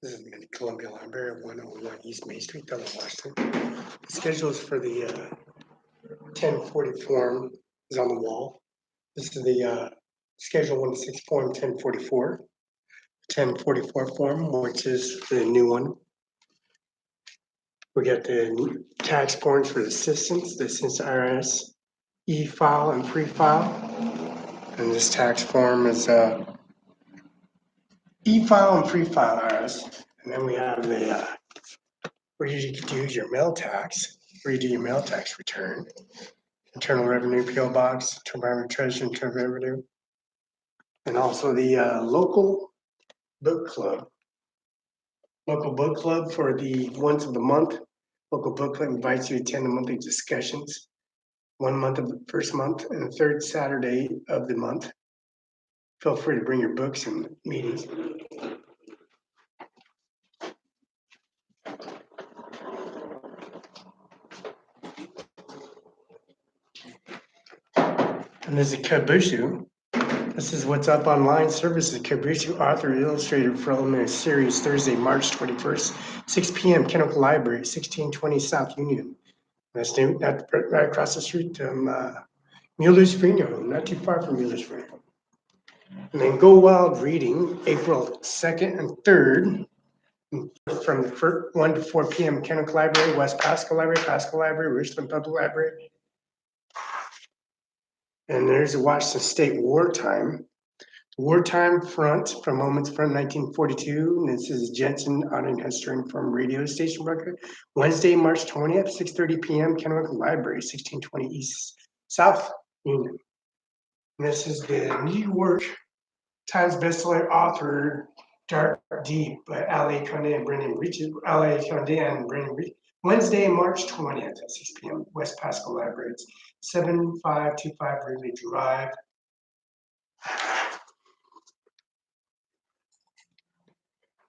This is the Columbia Library, 101 East Main Street, Bella, Washington. The schedule is for the 1040 form is on the wall. This is the Schedule 1 to 6 form 1044. 1044 form, which is the new one. We got the tax forms for the assistants, IRS, e-file and pre-file. And this tax form is e-file and pre-file IRS. And then we have the where you do your mail tax, where you do your mail tax return, Internal Revenue PO Box, Department of Treasury, Internal Revenue, and also the local book club. Local book club for the once of the month. Local book club invites you to attend the monthly discussions, 1 month of the first month and the third Saturday of the month. Feel free to bring your books and meetings. And there's a Kabushu. This is what's up online. Services Kabushu author illustrator for preliminary series Thursday, March 21st, 6 p.m. Kennewick Library, 1620 South Union. That's right across the street from Mueller's Freedom, not too far from Mueller's Freedom. And then Go Wild Reading, April 2nd and 3rd, from the 1 to 4 p.m. Kennewick Library, West Pasco Library, Richland Public Library. And there's the Washington State Wartime. Wartime Front from Moments Front 1942. And this is Jensen Auditing Historian from Radio Station record. Wednesday, March 20th, 6:30 p.m. Kennewick Library, 1620 East South Union. And this is the New York Times bestseller author Dark Deep by L.A. Condé and Brendan Reaches. L.A. Condé and Brendan Reaches. Wednesday, March 20th at 6 p.m. West Pasco Library. It's 7525 Ridley Drive.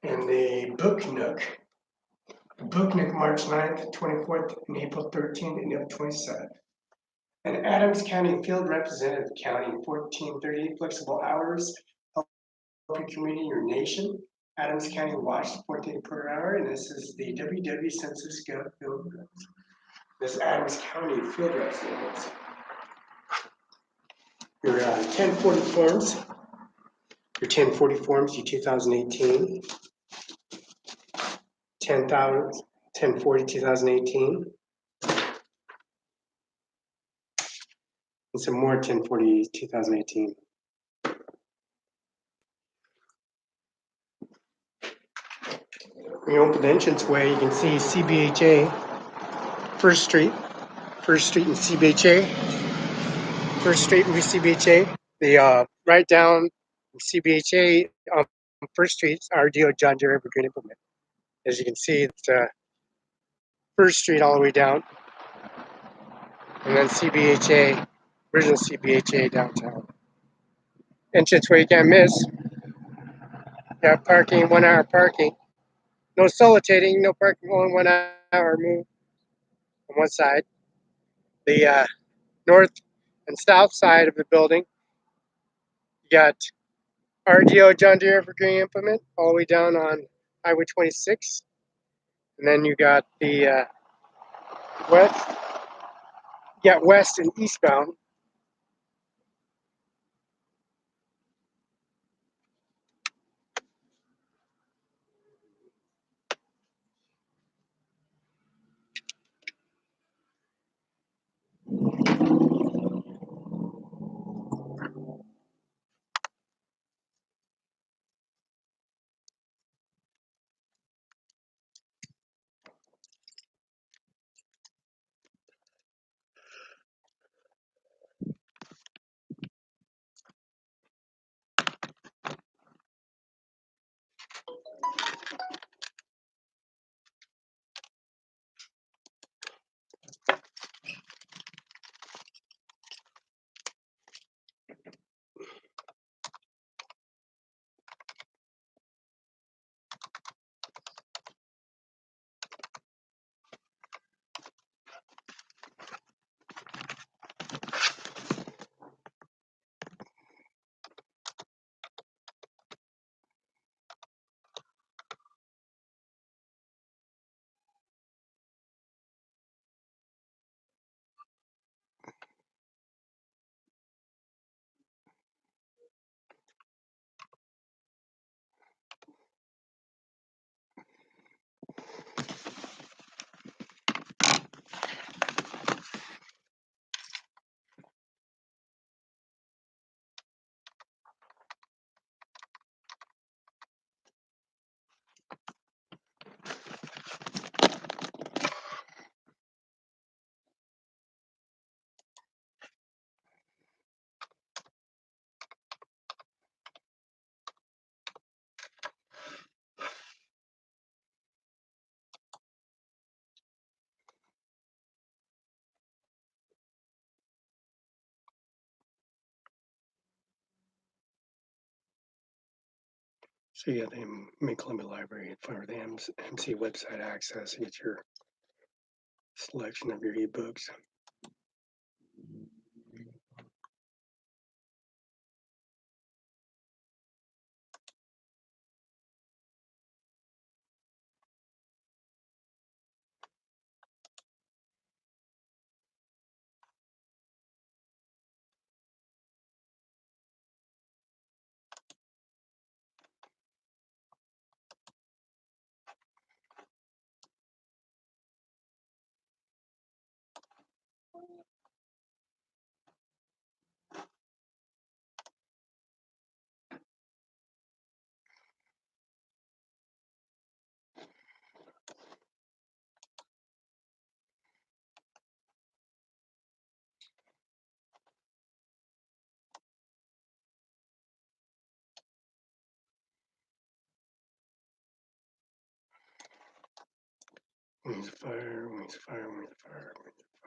And the Book Nook. Book Nook, March 9th, 24th, and April 13th, and April 27th. And Adams County Field Representative County, 1438 flexible hours. Help your community, your nation. Adams County, Washington, 14 per hour. And this is the WW Census Gov Field Reps. This Adams County Field Representatives. Your 1040 forms. Your 1040 forms, your 2018. 1040 2018. And some more 1040 2018. When you open the entranceway, you can see CBHA, First Street and CBHA, First Street and CBHA. The right down CBHA on First Street, RDO John Deere Evergreen Implement. As you can see, it's First Street all the way down, and then CBHA, original CBHA downtown. Entranceway you can't miss. You have parking, 1 hour parking. No solitating, no parking, only 1 hour move on one side. The north and south side of the building, you got RDO John Deere Evergreen Implement all the way down on Highway 26. And then you got the west and eastbound. So you got the Mid-Columbia Library for the MC website access. You get your selection of your ebooks. Wings of fire, wings of fire, wings of fire, wings of fire.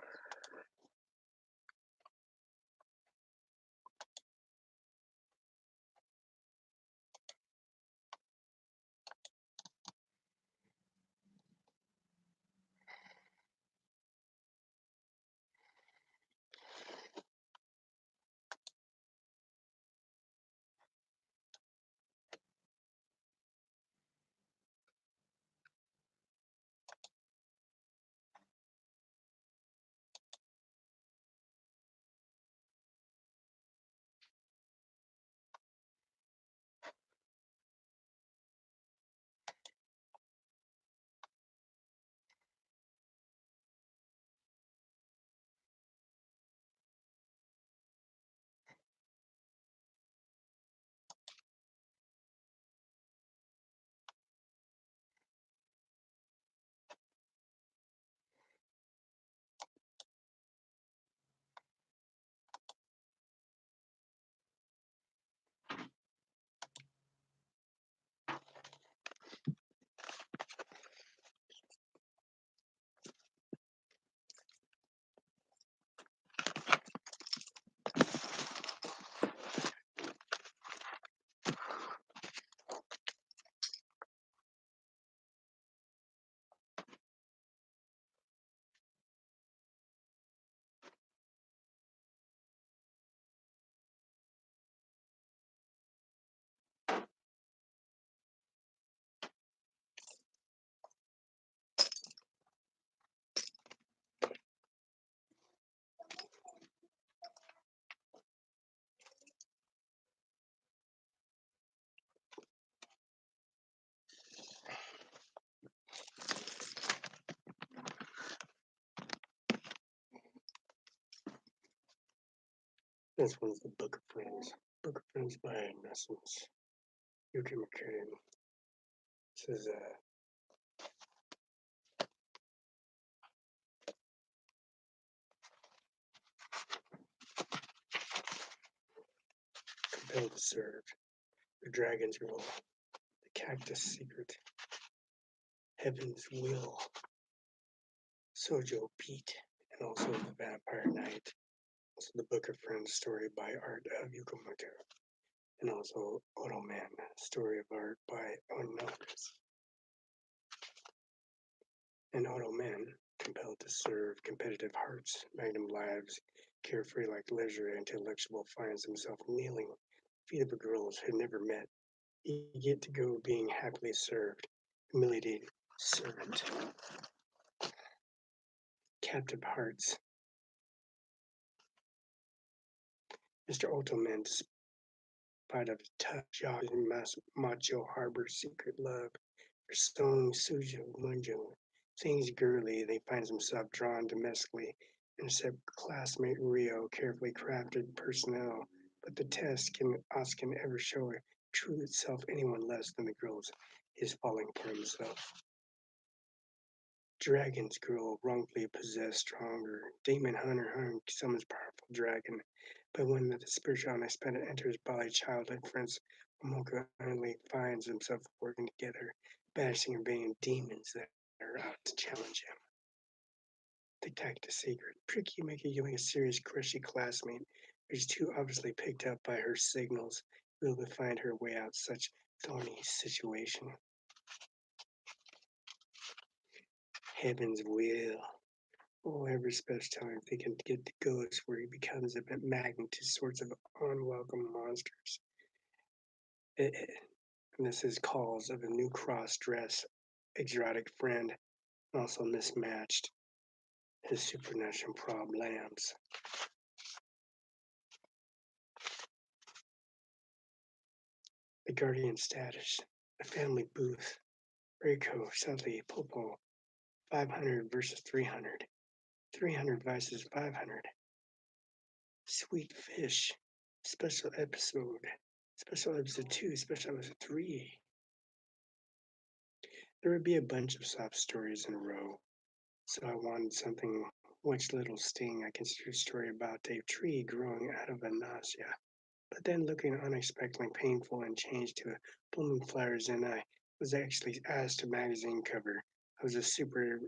This one's the Book of Friends. Book of Friends by Nessens. Yuki McCain. This is Compelled to Serve, The Dragon's Role, The Cactus Secret, Heaven's Will, Sojo Pete, and also The Vampire Knight. Also the Book of Friends story by art of Yukumaka, and also Othello, story of art by ANCRES. And Othello, compelled to serve competitive hearts, magnum lives, carefree like leisure, intellectual finds himself kneeling at the feet of girls who never met. He get to go being happily served, humiliated servant. Captive hearts. Mr. Ottoman, despite of tough job in macho harbor secret love for Stone Sujo Munjo. Things girly, they finds himself drawn domestically and accept classmate Rio carefully crafted personnel, but the test can ever show a true itself anyone less than the girls is falling for himself. Dragon's girl wrongfully possessed stronger. Demon hunter summons powerful dragon. But when the spiritual unexpected enters body, childhood friends, Momoka only finds himself working together, banishing and banging demons that are out to challenge him. The cactus secret. Tricky Mickey giving a serious crushy classmate, who's too obviously picked up by her signals, will to find her way out such thorny situation. Heaven's will. Oh, every special time they can get the ghost where he becomes a magnet to sorts of unwelcome monsters. And this is calls of a new cross-dress exotic friend, also mismatched his supernatural problems. The guardian status, a family booth, Rico, Sudley, Popo, 500 versus 300, 300 versus 500. Sweet Fish, special episode 2, special episode 3. There would be a bunch of sob stories in a row, so I wanted something which little sting. I considered a story about a tree growing out of a nausea, but then looking unexpectedly painful and changed to blooming flowers, and I was actually asked to magazine cover. I was a super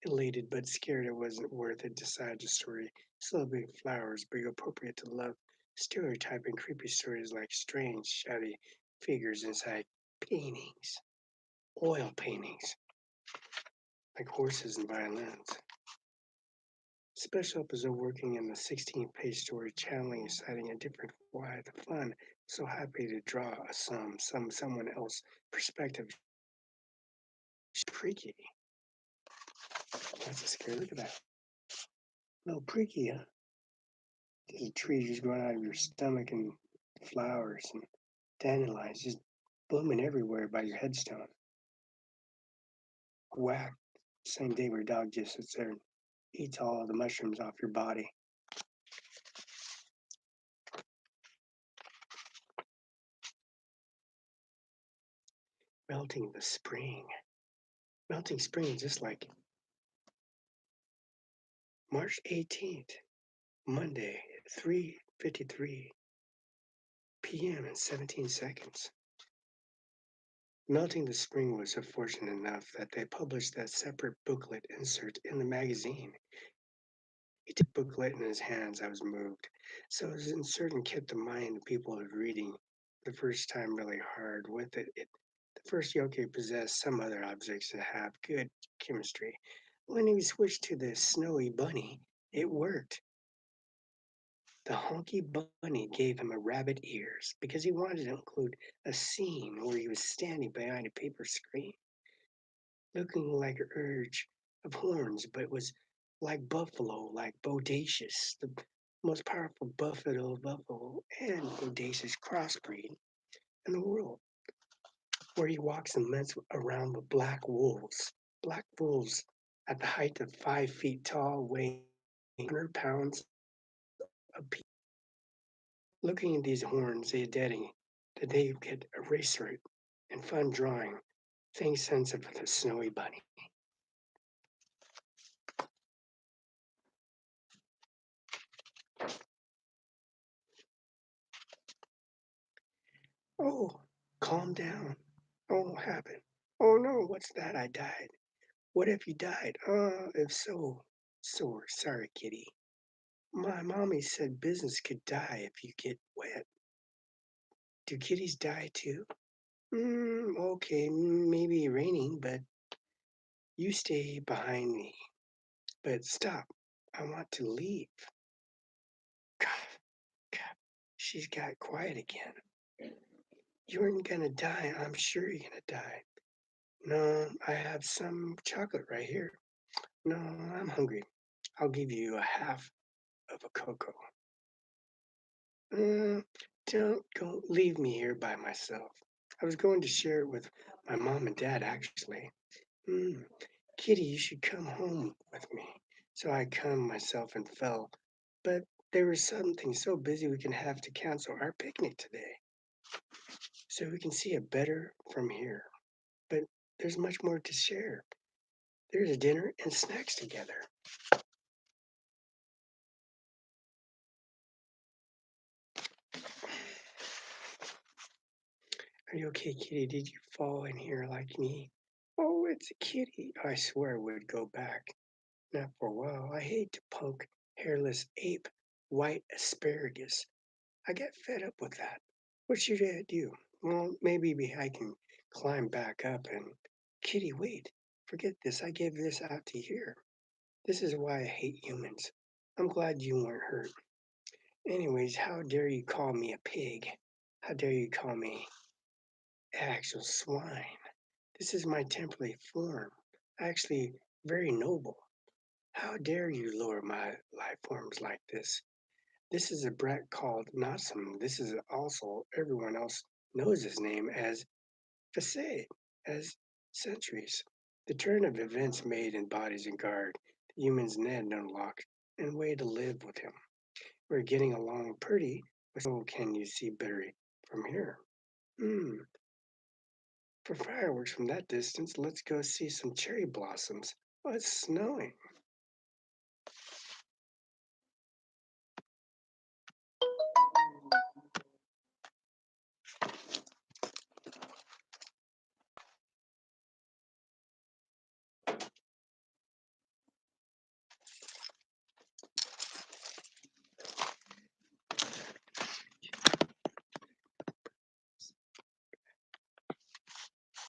elated but scared it wasn't worth it. Decided the story, still big flowers, but appropriate to love stereotyping creepy stories like strange, shady figures inside paintings, oil paintings, like horses and violins. Special episode working in the 16-page story, channeling, citing a different why the fun. So happy to draw a someone else perspective. Freaky. That's a scary. Look at that. No freaky, huh? There's a tree just growing out of your stomach and flowers and dandelions just blooming everywhere by your headstone. Whack. Same day where a dog just sits there and eats all the mushrooms off your body. Melting the spring. Melting spring just like March 18th, Monday, 3:53 p.m. and 17 seconds. Melting the Spring was fortunate enough that they published that separate booklet insert in the magazine. He took the booklet in his hands. I was moved. So his insert and kept in mind the people of reading the first time really hard with it. The first yoke possessed some other objects that have good chemistry. When he switched to the snowy bunny, it worked. The honky bunny gave him a rabbit ears because he wanted to include a scene where he was standing behind a paper screen, looking like an urge of horns, but was like buffalo, like bodacious, the most powerful buffalo and bodacious crossbreed in the world, where he walks and limps around with black wolves at the height of 5 feet tall, weighing 100 pounds apiece. Looking at these horns, they get eraser and fun drawing, same sense of the snowy bunny. Oh, calm down. Oh, what happened? Oh no, what's that? I died. What if you died? If so, sorry, kitty. My mommy said business could die if you get wet. Do kitties die too? Okay, maybe raining, but you stay behind me. But stop, I want to leave. God, she's got quiet again. You aren't gonna die, I'm sure you're gonna die. No, I have some chocolate right here. No, I'm hungry. I'll give you a half of a cocoa. Don't go, leave me here by myself. I was going to share it with my mom and dad, actually. Kitty, you should come home with me. So I come myself and fell, but there was something so busy we can have to cancel our picnic today. So we can see it better from here. But there's much more to share. There's a dinner and snacks together. Are you okay, kitty? Did you fall in here like me? Oh, it's a kitty. I swear I would go back. Not for a while. I hate to poke hairless ape, white asparagus. I get fed up with that. What should I do? Well, maybe I can climb back up and... Kitty, wait. Forget this. I gave this out to here. This is why I hate humans. I'm glad you weren't hurt. Anyways, how dare you call me a pig? How dare you call me actual swine? This is my template form. Actually, very noble. How dare you lower my life forms like this? This is a brat called Nasim. This is also everyone else knows his name as Facade, as centuries. The turn of events made in bodies and guard, the humans Ned unlocked and way to live with him. We're getting along pretty, but so can you see better from here? For fireworks from that distance, let's go see some cherry blossoms. Oh, it's snowing.